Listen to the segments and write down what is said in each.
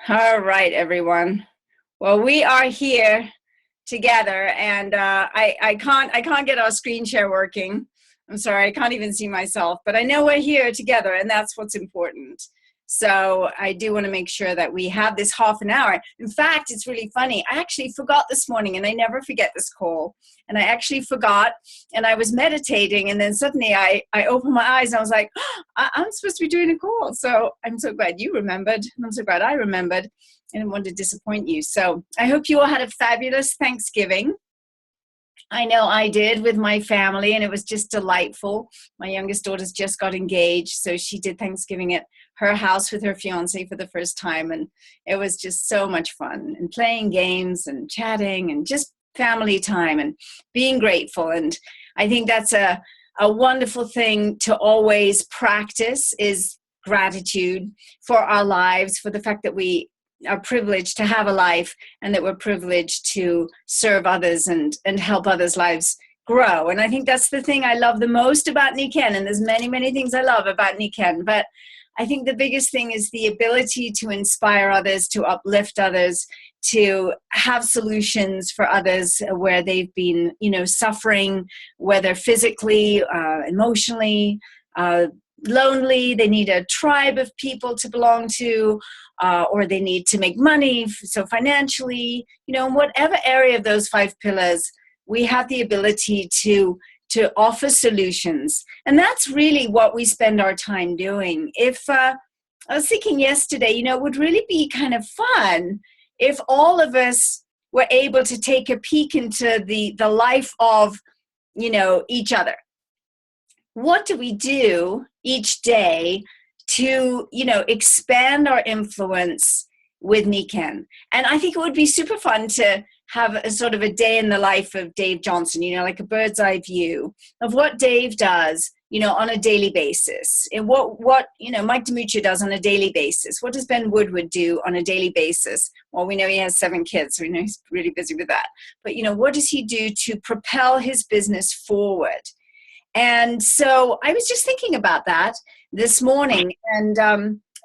All right, everyone. Well, we are here together, and I can't get our screen share working. I'm sorry, I can't even see myself, but I know we're here together, and that's what's important. So I do want to make sure that we have this half an hour. In fact, it's really funny. I actually forgot this morning, and I never forget this call. And I actually forgot, and I was meditating, and then suddenly I opened my eyes, and I was like, oh, I'm supposed to be doing a call. So I'm so glad you remembered, and I'm so glad I remembered. I didn't want to disappoint you. So I hope you all had a fabulous Thanksgiving. I know I did with my family, and it was just delightful. My youngest daughter's just got engaged, so she did Thanksgiving at her house with her fiance for the first time, and it was just so much fun, and playing games and chatting and just family time and being grateful. And I think that's a wonderful thing to always practice, is gratitude for our lives, for the fact that we are privileged to have a life, and that we're privileged to serve others and help others' lives grow. And I think that's the thing I love the most about Nikken. And there's many, many things I love about Nikken, but I think the biggest thing is the ability to inspire others, to uplift others, to have solutions for others where they've been, suffering, whether physically, emotionally, lonely, they need a tribe of people to belong to, or they need to make money, so financially, in whatever area of those 5 pillars, we have the ability to offer solutions. And that's really what we spend our time doing. If I was thinking yesterday, it would really be kind of fun if all of us were able to take a peek into the life of, each other. What do we do each day to, expand our influence with Nikken? And I think it would be super fun to have a sort of a day in the life of Dave Johnson, like a bird's eye view of what Dave does, on a daily basis, and what Mike DiMuccio does on a daily basis. What does Ben Woodward do on a daily basis? Well, we know he has 7 kids, so we know he's really busy with that. But, what does he do to propel his business forward? And so I was just thinking about that this morning, and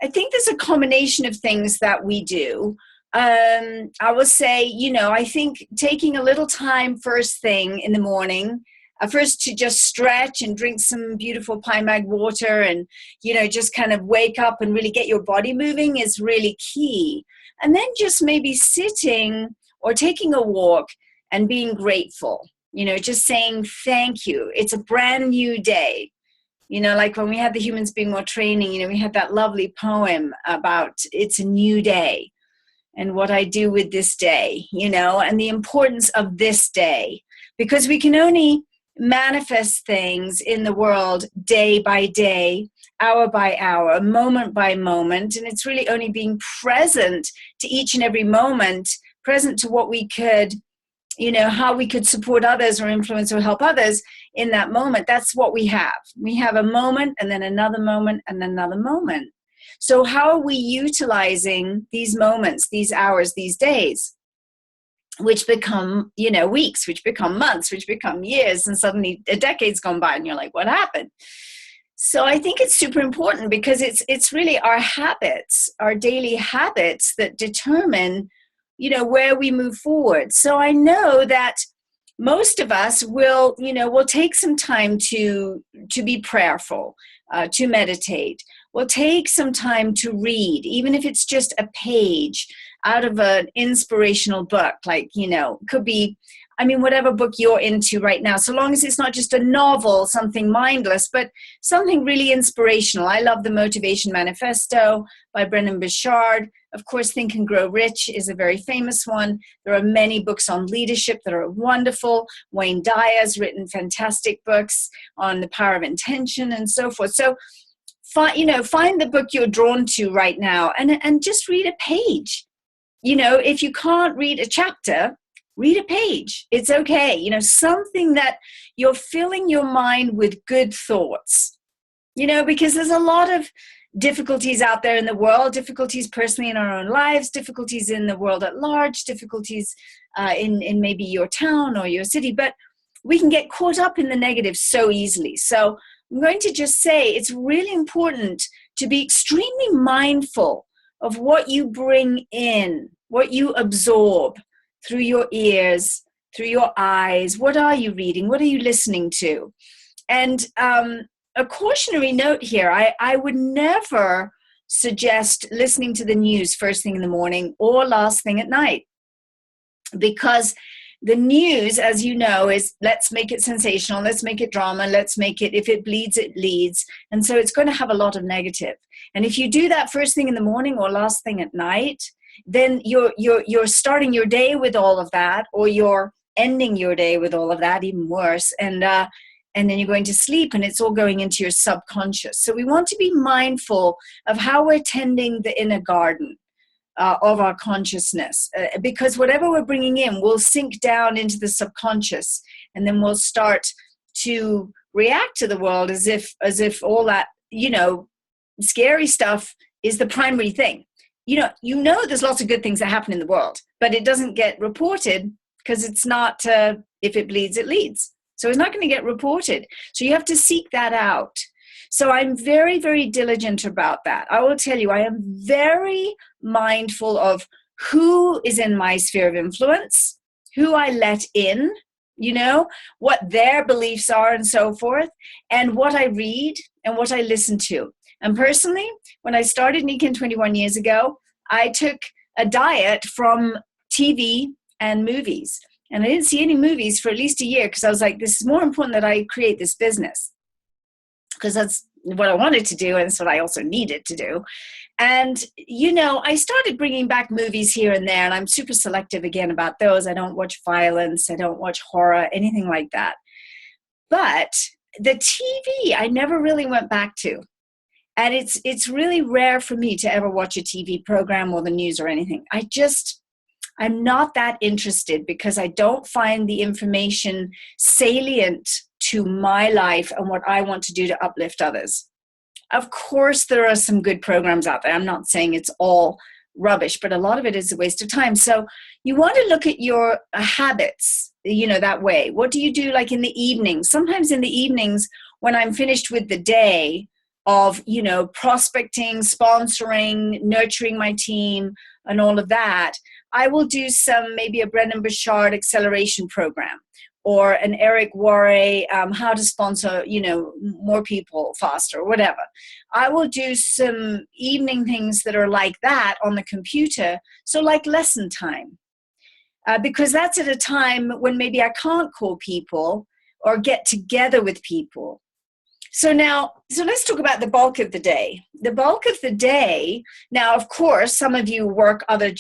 I think there's a combination of things that we do. I will say, I think taking a little time first thing in the morning, first to just stretch and drink some beautiful Pine Mag water and, just kind of wake up and really get your body moving is really key. And then just maybe sitting or taking a walk and being grateful. Just saying thank you. It's a brand new day. Like when we had the Humans Being More training, we had that lovely poem about it's a new day and what I do with this day, and the importance of this day, because we can only manifest things in the world day by day, hour by hour, moment by moment. And it's really only being present to each and every moment, present to what we could, how we could support others or influence or help others in that moment. That's what we have. We have a moment and then another moment and another moment. So how are we utilizing these moments, these hours, these days, which become, weeks, which become months, which become years, and suddenly a decade's gone by and you're like, what happened? So I think it's super important because it's really our habits, our daily habits that determine where we move forward. So I know that most of us will take some time to be prayerful, to meditate. We'll take some time to read, even if it's just a page out of an inspirational book, like, could be, whatever book you're into right now, so long as it's not just a novel, something mindless, but something really inspirational. I love The Motivation Manifesto by Brennan Burchard. Of course, Think and Grow Rich is a very famous one. There are many books on leadership that are wonderful. Wayne Dyer's written fantastic books on the power of intention and so forth. So, find the book you're drawn to right now and just read a page. If you can't read a chapter, read a page. It's okay. Something that you're filling your mind with good thoughts, because there's a lot of difficulties out there in the world, difficulties personally in our own lives, difficulties in the world at large, difficulties in maybe your town or your city, but we can get caught up in the negative so easily. So I'm going to just say it's really important to be extremely mindful of what you bring in, what you absorb through your ears, through your eyes. What are you reading? What are you listening to? And a cautionary note here, I would never suggest listening to the news first thing in the morning or last thing at night, because the news, as you know, is let's make it sensational, let's make it drama, let's make it, if it bleeds, it leads. And so it's going to have a lot of negative. And if you do that first thing in the morning or last thing at night, then you're starting your day with all of that, or you're ending your day with all of that, even worse. And then you're going to sleep, and it's all going into your subconscious. So we want to be mindful of how we're tending the inner garden of our consciousness, because whatever we're bringing in will sink down into the subconscious, and then we'll start to react to the world as if all that, scary stuff is the primary thing. There's lots of good things that happen in the world, but it doesn't get reported because it's not, if it bleeds, it leads. So it's not going to get reported. So you have to seek that out. So I'm very, very diligent about that. I will tell you, I am very mindful of who is in my sphere of influence, who I let in, what their beliefs are and so forth, and what I read and what I listen to. And personally, when I started Nikken 21 years ago, I took a diet from TV and movies. And I didn't see any movies for at least a year, because I was like, this is more important that I create this business, because that's what I wanted to do, and it's what I also needed to do. And, I started bringing back movies here and there, and I'm super selective again about those. I don't watch violence. I don't watch horror, anything like that. But the TV, I never really went back to. And it's really rare for me to ever watch a TV program or the news or anything. I'm not that interested, because I don't find the information salient to my life and what I want to do to uplift others. Of course, there are some good programs out there. I'm not saying it's all rubbish, but a lot of it is a waste of time. So you want to look at your habits, that way. What do you do like in the evenings? Sometimes in the evenings, when I'm finished with the day of, prospecting, sponsoring, nurturing my team, and all of that, I will do maybe a Brendan Burchard acceleration program, or an Eric Worre, how to sponsor, more people faster, or whatever. I will do some evening things that are like that on the computer. So like lesson time, because that's at a time when maybe I can't call people or get together with people. So let's talk about the bulk of the day. The bulk of the day, now, of course, some of you work other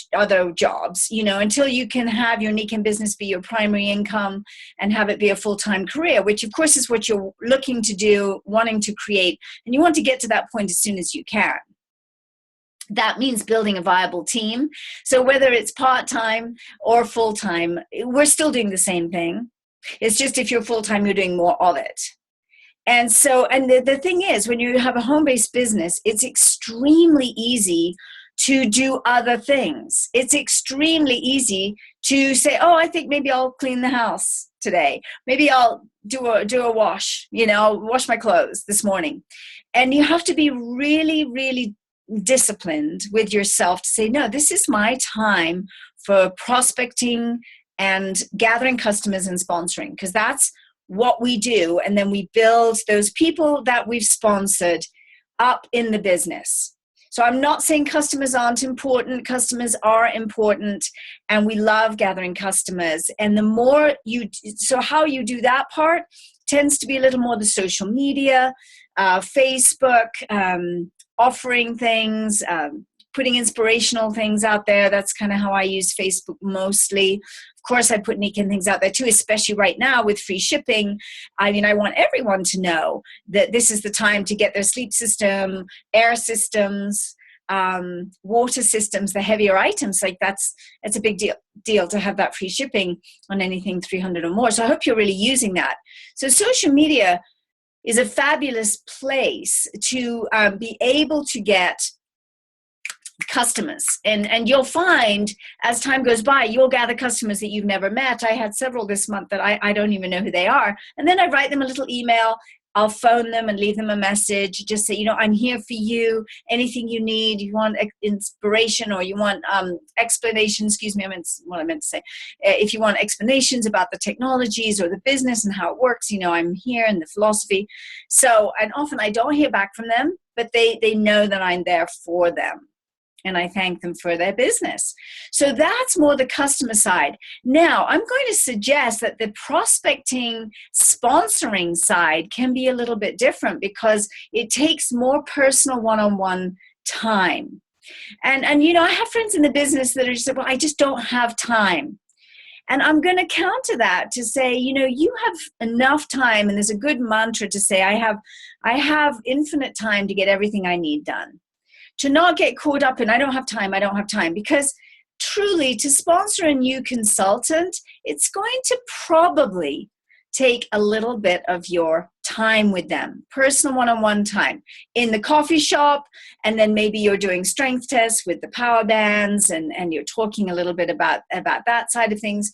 jobs, until you can have your Nikken business be your primary income and have it be a full-time career, which, of course, is what you're looking to do, wanting to create, and you want to get to that point as soon as you can. That means building a viable team. So whether it's part-time or full-time, we're still doing the same thing. It's just if you're full-time, you're doing more of it. And so, the thing is, when you have a home-based business, it's extremely easy to do other things. It's extremely easy to say, oh, I think maybe I'll clean the house today. Maybe I'll do a wash, I'll wash my clothes this morning. And you have to be really, really disciplined with yourself to say, no, this is my time for prospecting and gathering customers and sponsoring, because that's what we do. And then we build those people that we've sponsored up in the business. So I'm not saying customers aren't important. Customers are important, and we love gathering customers. And the more so how you do that part tends to be a little more the social media, Facebook, offering things, putting inspirational things out there. That's kind of how I use Facebook mostly. Of course, I put Nikken things out there too, especially right now with free shipping. I want everyone to know that this is the time to get their sleep system, air systems, water systems, the heavier items. Like it's a big deal to have that free shipping on anything 300 or more. So I hope you're really using that. So social media is a fabulous place to be able to get customers, and you'll find as time goes by, you'll gather customers that you've never met. I had several this month that I don't even know who they are, and then I write them a little email. I'll phone them and leave them a message. Just say, you know, I'm here for you. Anything you need, you want inspiration or you want explanation, excuse me, what I meant to say. If you want explanations about the technologies or the business and how it works, you know, I'm here, and the philosophy. So, and often I don't hear back from them, but they know that I'm there for them. And I thank them for their business. So that's more the customer side. Now, I'm going to suggest that the prospecting, sponsoring side can be a little bit different because it takes more personal one-on-one time. And you know, I have friends in the business that are just like, well, I just don't have time. And I'm going to counter that to say, you know, you have enough time, and there's a good mantra to say, I have infinite time to get everything I need done. To not get caught up in, I don't have time, because truly to sponsor a new consultant, it's going to probably take a little bit of your time with them, personal one-on-one time in the coffee shop, and then maybe you're doing strength tests with the power bands and you're talking a little bit about that side of things,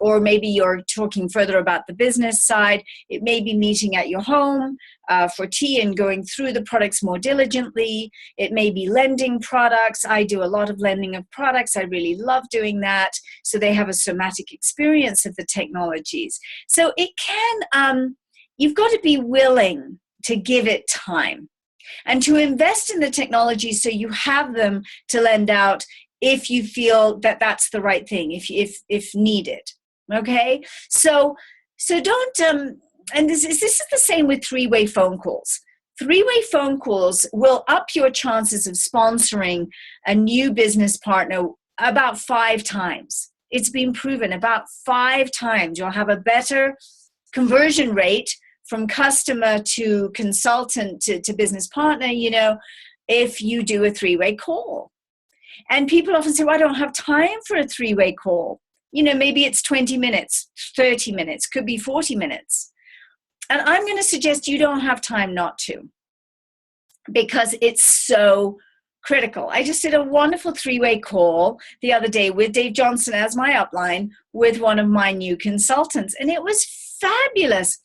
or maybe you're talking further about the business side. It may be meeting at your home for tea and going through the products more diligently. It may be lending products. I do a lot of lending of products. I really love doing that. So they have a somatic experience of the technologies. So it can, you've got to be willing to give it time and to invest in the technology so you have them to lend out if you feel that that's the right thing, if needed. Okay? So don't, and this is the same with three-way phone calls. Three-way phone calls will up your chances of sponsoring a new business partner about 5 times. It's been proven about 5 times. You'll have a better conversion rate from customer to consultant to business partner, you know, if you do a 3-way call. And people often say, well, I don't have time for a 3-way call. You know, maybe it's 20 minutes, 30 minutes, could be 40 minutes. And I'm going to suggest you don't have time not to, because it's so critical. I just did a wonderful 3-way call the other day with Dave Johnson as my upline with one of my new consultants, and it was fabulous.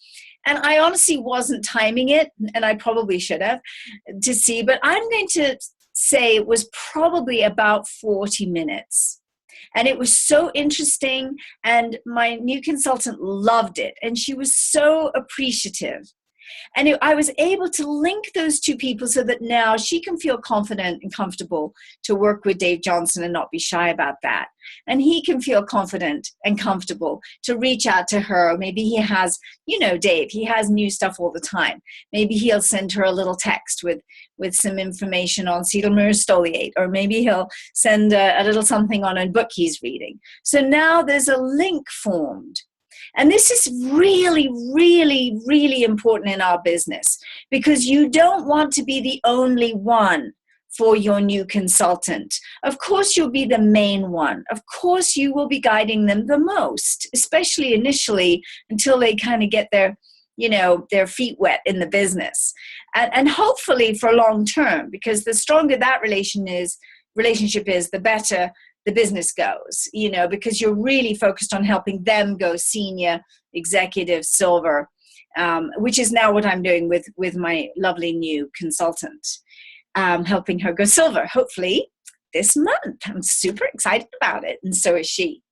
And I honestly wasn't timing it, and I probably should have to see, but I'm going to say it was probably about 40 minutes. And it was so interesting, and my new consultant loved it, and she was so appreciative. And I was able to link those two people so that now she can feel confident and comfortable to work with Dave Johnson and not be shy about that. And he can feel confident and comfortable to reach out to her. Maybe he has, you know, Dave, he has new stuff all the time. Maybe he'll send her a little text with some information on Seidlmüller Stoliate, or maybe he'll send a little something on a book he's reading. So now there's a link formed. And this is really, really, really important in our business, because you don't want to be the only one for your new consultant. Of course, you'll be the main one. Of course, you will be guiding them the most, especially initially until they kind of get their, you know, their feet wet in the business. And hopefully for long term, because the stronger that relationship is, the better the business goes, you know, because you're really focused on helping them go senior, executive, silver, which is now what I'm doing with my lovely new consultant, helping her go silver, hopefully this month. I'm super excited about it, and so is she.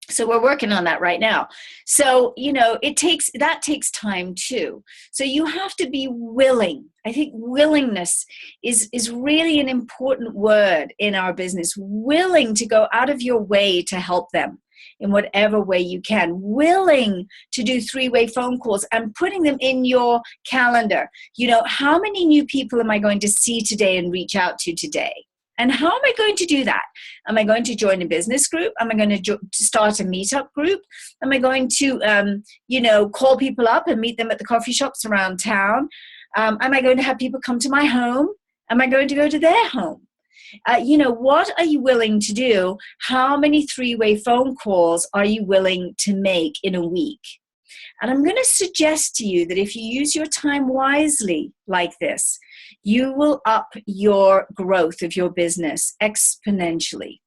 So we're working on that right now. So, you know, that takes time too. So you have to be willing. I think willingness is really an important word in our business. Willing to go out of your way to help them in whatever way you can. Willing to do 3-way phone calls and putting them in your calendar. You know, how many new people am I going to see today and reach out to today? And how am I going to do that? Am I going to join a business group? Am I going to start a meetup group? Am I going to, you know, call people up and meet them at the coffee shops around town? Am I going to have people come to my home? Am I going to go to their home? You know, what are you willing to do? How many 3-way phone calls are you willing to make in a week? And I'm going to suggest to you that if you use your time wisely like this, you will up your growth of your business exponentially.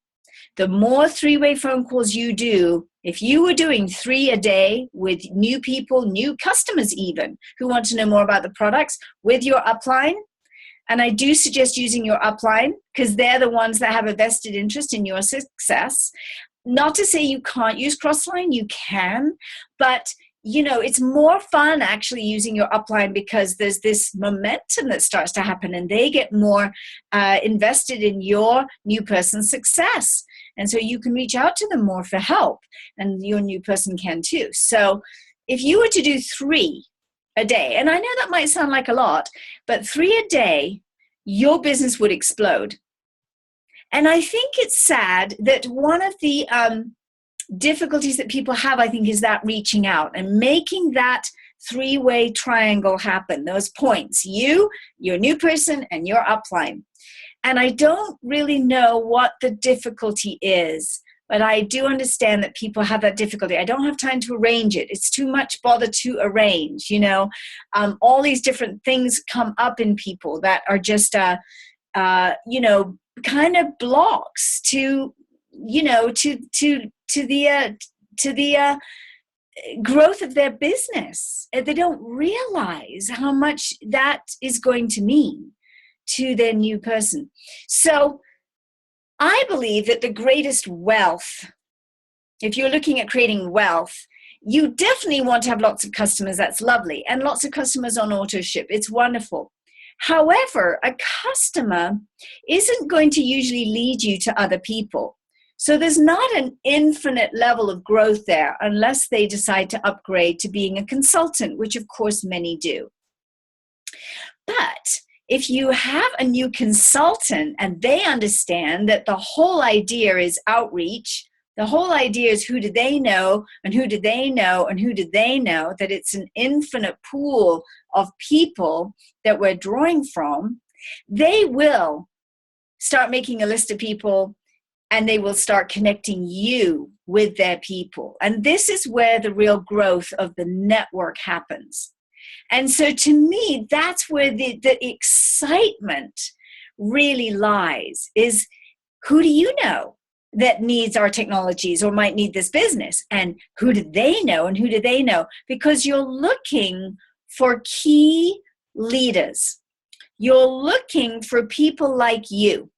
The more three-way phone calls you do, if you were doing 3 a day with new people, new customers even, who want to know more about the products with your upline, and I do suggest using your upline because they're the ones that have a vested interest in your success. Not to say you can't use Crossline, you can, but it's more fun actually using your upline because there's this momentum that starts to happen and they get more invested in your new person's success. And so you can reach out to them more for help, and your new person can too. So if you were to do 3 a day, and I know that might sound like a lot, but 3 a day, your business would explode. And I think it's sad that one of the difficulties that people have, I think, is that reaching out and making that 3-way triangle happen, those points, you, your new person, and your upline. And I don't really know what the difficulty is, but I do understand that people have that difficulty. I don't have time to arrange it. It's too much bother to arrange, all these different things come up in people that are just, kind of blocks to the growth of their business. They don't realize how much that is going to mean to their new person. So I believe that the greatest wealth, if you're looking at creating wealth, you definitely want to have lots of customers. That's lovely. And lots of customers on auto ship. It's wonderful. However, a customer isn't going to usually lead you to other people. So there's not an infinite level of growth there unless they decide to upgrade to being a consultant, which of course many do. But if you have a new consultant and they understand that the whole idea is outreach, the whole idea is who do they know and who do they know and who do they know, that it's an infinite pool of people that we're drawing from, they will start making a list of people and they will start connecting you with their people. And this is where the real growth of the network happens. And so to me, that's where the excitement really lies, is who do you know that needs our technologies or might need this business? And who do they know and who do they know? Because you're looking for key leaders. You're looking for people like you.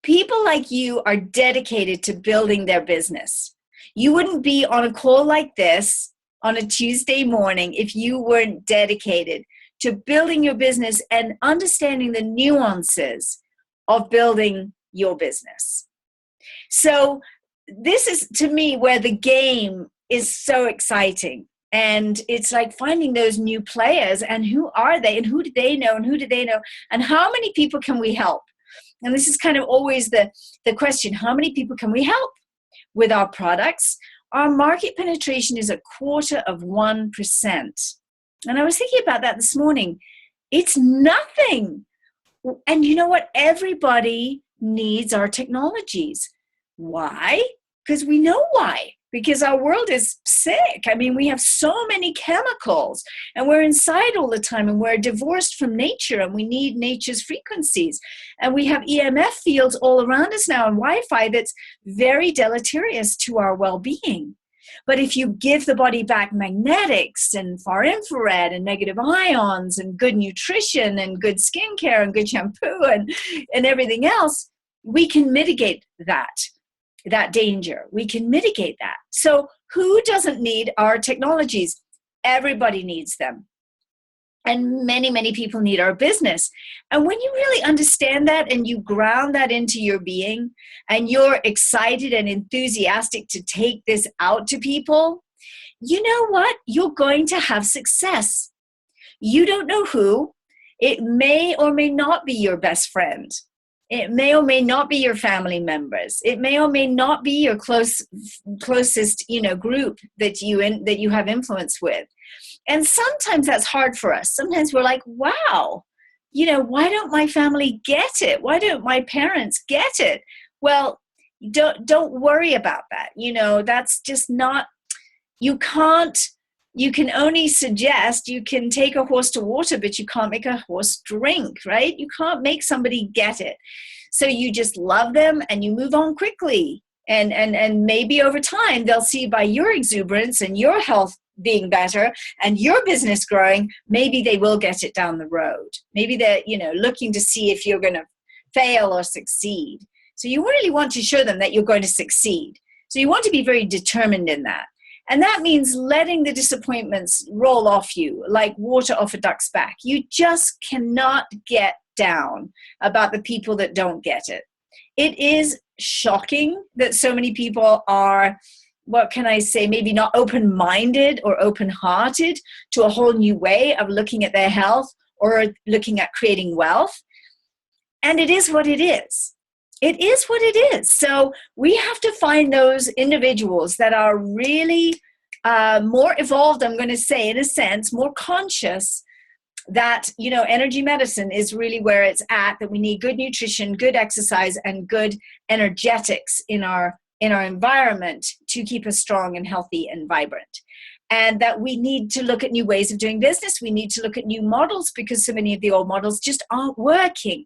People like you are dedicated to building their business. You wouldn't be on a call like this on a Tuesday morning if you weren't dedicated to building your business and understanding the nuances of building your business. So this is, to me, where the game is so exciting. And it's like finding those new players, and who are they and who do they know and who do they know and how many people can we help? And this is kind of always the question, how many people can we help with our products? Our market penetration is 0.25%. And I was thinking about that this morning. It's nothing. And you know what? Everybody needs our technologies. Why? Because we know why. Because our world is sick. I mean, we have so many chemicals and we're inside all the time and we're divorced from nature and we need nature's frequencies. And we have EMF fields all around us now and Wi-Fi that's very deleterious to our well-being. But if you give the body back magnetics and far infrared and negative ions and good nutrition and good skincare and good shampoo and everything else, we can mitigate that danger. We can mitigate that. So who doesn't need our technologies? Everybody needs them. And many, many people need our business. And when you really understand that and you ground that into your being and you're excited and enthusiastic to take this out to people, you know what? You're going to have success. You don't know who. It may or may not be your best friend. It may or may not be your family members. It may or may not be your closest, group that you have influence with. And sometimes that's hard for us. Sometimes we're like, wow, why don't my family get it? Why don't my parents get it? Well, don't worry about that. That's just not, you can only suggest, you can take a horse to water, but you can't make a horse drink, right? You can't make somebody get it. So you just love them and you move on quickly. And maybe over time they'll see by your exuberance and your health being better and your business growing, maybe they will get it down the road. Maybe they're, looking to see if you're going to fail or succeed. So you really want to show them that you're going to succeed. So you want to be very determined in that. And that means letting the disappointments roll off you like water off a duck's back. You just cannot get down about the people that don't get it. It is shocking that so many people are, what can I say, maybe not open-minded or open-hearted to a whole new way of looking at their health or looking at creating wealth. And it is what it is. It is what it is. So we have to find those individuals that are really more evolved, I'm going to say, in a sense, more conscious that, energy medicine is really where it's at, that we need good nutrition, good exercise, and good energetics in our environment to keep us strong and healthy and vibrant. And that we need to look at new ways of doing business. We need to look at new models because so many of the old models just aren't working.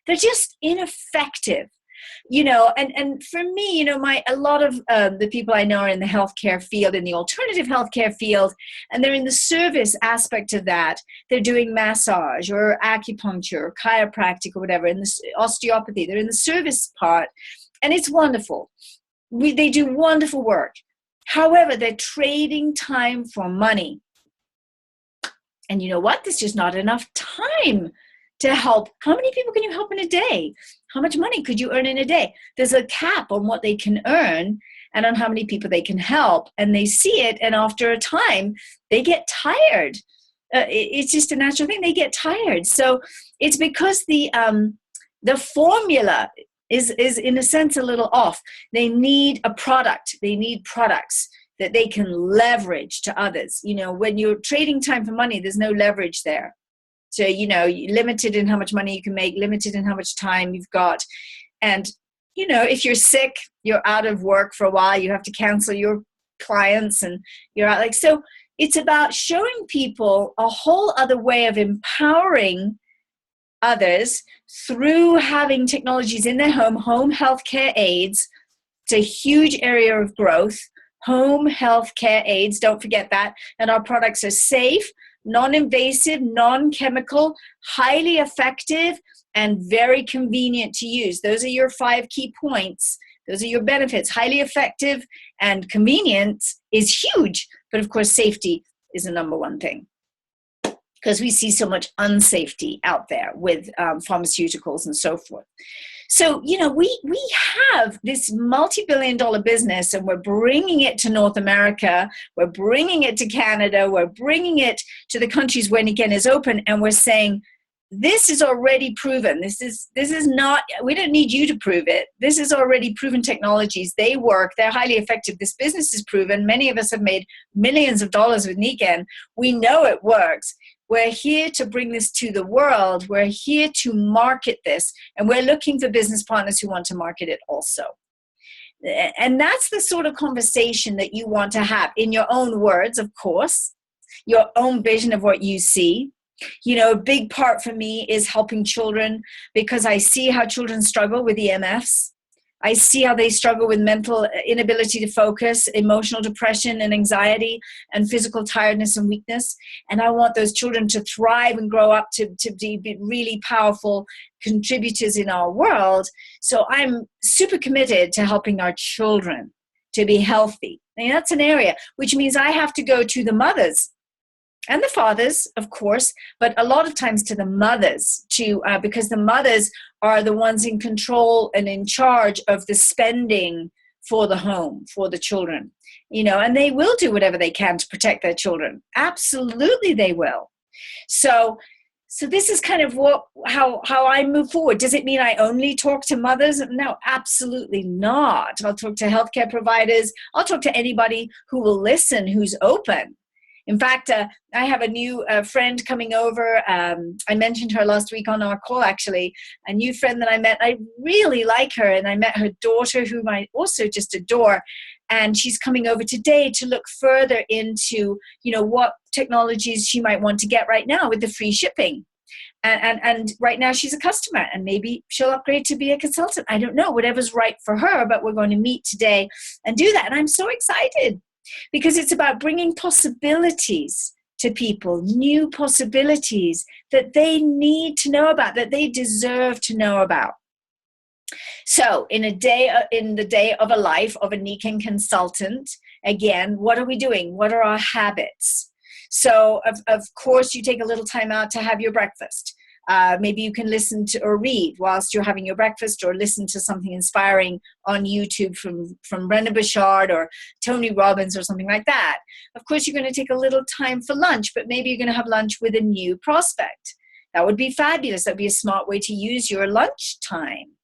They're just ineffective. And for me, a lot of the people I know are in the healthcare field, in the alternative healthcare field, and they're in the service aspect of that. They're doing massage or acupuncture or chiropractic or whatever, in the osteopathy. They're in the service part, and it's wonderful. They do wonderful work. However, they're trading time for money. And you know what? There's just not enough time to help. How many people can you help in a day? How much money could you earn in a day? There's a cap on what they can earn and on how many people they can help. And they see it, and after a time, they get tired. It's just a natural thing. They get tired. So it's because the formula is in a sense a little off. They need a product. They need products that they can leverage to others. When you're trading time for money, there's no leverage there. So, limited in how much money you can make, limited in how much time you've got. And, if you're sick, you're out of work for a while, you have to cancel your clients and you're out. So it's about showing people a whole other way of empowering others through having technologies in their home healthcare aids. It's a huge area of growth. Home healthcare aids, don't forget that. And our products are safe, non-invasive, non-chemical, highly effective, and very convenient to use. Those are your 5 key points. Those are your benefits. Highly effective and convenient is huge. But of course, safety is the number one thing, because we see so much unsafety out there with pharmaceuticals and so forth. So, we have this multi-billion-dollar business, and we're bringing it to North America. We're bringing it to Canada. We're bringing it to the countries where Nikken is open, and we're saying, this is already proven. This is not, we don't need you to prove it. This is already proven technologies. They work. They're highly effective. This business is proven. Many of us have made millions of dollars with Nikken. We know it works. We're here to bring this to the world. We're here to market this. And we're looking for business partners who want to market it also. And that's the sort of conversation that you want to have in your own words, of course, your own vision of what you see. A big part for me is helping children, because I see how children struggle with EMFs. I see how they struggle with mental inability to focus, emotional depression and anxiety, and physical tiredness and weakness. And I want those children to thrive and grow up to be really powerful contributors in our world. So I'm super committed to helping our children to be healthy. And that's an area, which means I have to go to the mothers and the fathers, of course, but a lot of times to the mothers too, because the mothers are the ones in control and in charge of the spending for the home, for the children, and they will do whatever they can to protect their children. Absolutely, they will. So this is kind of how I move forward. Does it mean I only talk to mothers? No, absolutely not. I'll talk to healthcare providers. I'll talk to anybody who will listen, who's open. In fact, I have a new friend coming over. I mentioned her last week on our call, actually. A new friend that I met. I really like her, and I met her daughter, whom I also just adore. And she's coming over today to look further into, what technologies she might want to get right now with the free shipping. And right now she's a customer, and maybe she'll upgrade to be a consultant. I don't know, whatever's right for her, but we're going to meet today and do that. And I'm so excited because it's about bringing possibilities to people, new possibilities that they need to know about, that they deserve to know about. So in the day of a life of a Nikken consultant, again, what are we doing? What are our habits? So of course, you take a little time out to have your breakfast. Maybe you can listen to or read whilst you're having your breakfast, or listen to something inspiring on YouTube from Brendon Burchard or Tony Robbins or something like that. Of course, you're going to take a little time for lunch, but maybe you're going to have lunch with a new prospect. That would be fabulous. That would be a smart way to use your lunch time.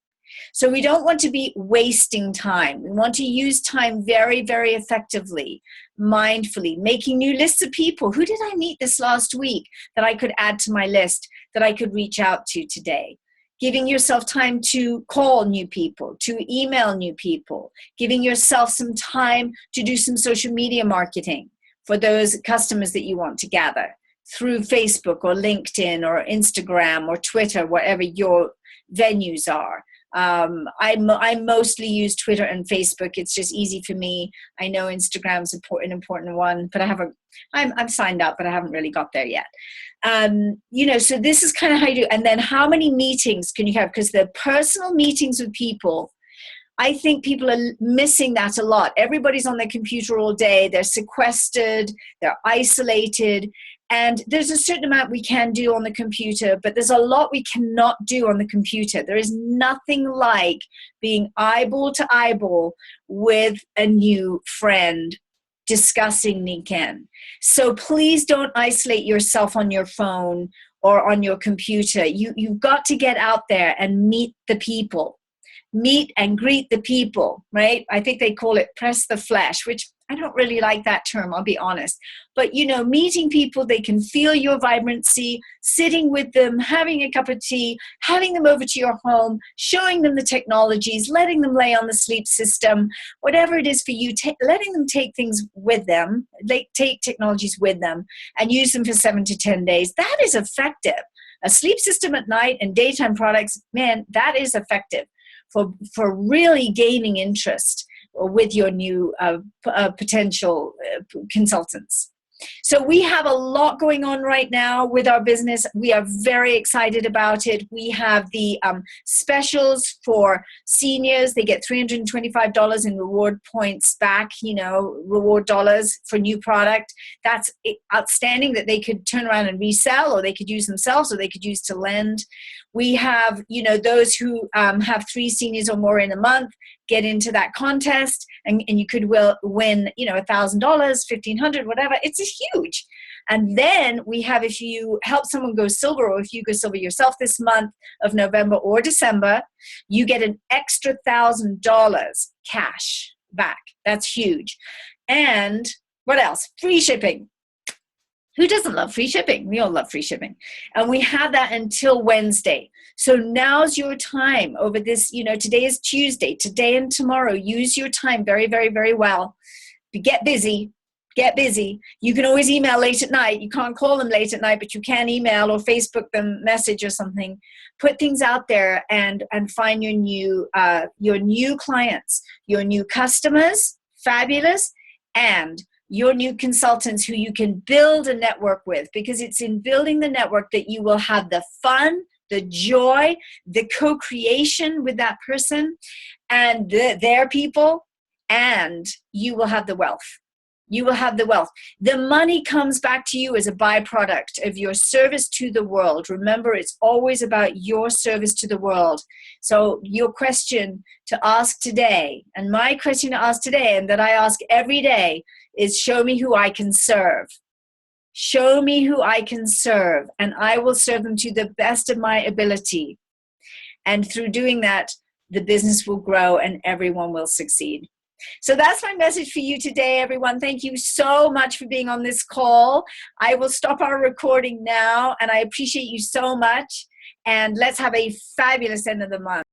So we don't want to be wasting time. We want to use time very, very effectively, mindfully, making new lists of people. Who did I meet this last week that I could add to my list, that I could reach out to today? Giving yourself time to call new people, to email new people, giving yourself some time to do some social media marketing for those customers that you want to gather through Facebook or LinkedIn or Instagram or Twitter, whatever your venues are. I mostly use Twitter and Facebook. It's just easy for me. I know Instagram's an important one, but I'm signed up, but I haven't really got there yet. So this is kind of how you do. And then how many meetings can you have? Because the personal meetings with people, I think people are missing that a lot. Everybody's on their computer all day. They're sequestered. They're isolated. And there's a certain amount we can do on the computer, but there's a lot we cannot do on the computer. There is nothing like being eyeball to eyeball with a new friend discussing Nikken. So please don't isolate yourself on your phone or on your computer. You've got to get out there and meet the people. Meet and greet the people, right? I think they call it press the flesh, which I don't really like that term, I'll be honest. But, meeting people, they can feel your vibrancy, sitting with them, having a cup of tea, having them over to your home, showing them the technologies, letting them lay on the sleep system, whatever it is for you, letting them take things with them, take technologies with them and use them for 7 to 10 days. That is effective. A sleep system at night and daytime products, man, that is effective for really gaining interest with your new potential consultants. So we have a lot going on right now with our business. We are very excited about it. We have the specials for seniors. They get $325 in reward points back, reward dollars for new product. That's outstanding that they could turn around and resell, or they could use themselves, or they could use to lend. We have, those who have 3 seniors or more in a month get into that contest, and you could win, $1,000, $1,500, whatever. It's huge. And then we have, if you help someone go silver, or if you go silver yourself this month of November or December, you get an extra $1,000 cash back. That's huge. And what else? Free shipping. Who doesn't love free shipping? We all love free shipping. And we have that until Wednesday. So now's your time over this, today is Tuesday, today and tomorrow. Use your time very, very, very well. Get busy. You can always email late at night. You can't call them late at night, but you can email or Facebook them message or something. Put things out there and find your new clients, your new customers, fabulous, and your new consultants who you can build a network with, because it's in building the network that you will have the fun, the joy, the co-creation with that person and their people, and you will have the wealth. You will have the wealth. The money comes back to you as a byproduct of your service to the world. Remember, it's always about your service to the world. So your question to ask today, and my question to ask today, and that I ask every day, is show me who I can serve. Show me who I can serve, and I will serve them to the best of my ability. And through doing that, the business will grow and everyone will succeed. So that's my message for you today, everyone. Thank you so much for being on this call. I will stop our recording now, and I appreciate you so much. And let's have a fabulous end of the month.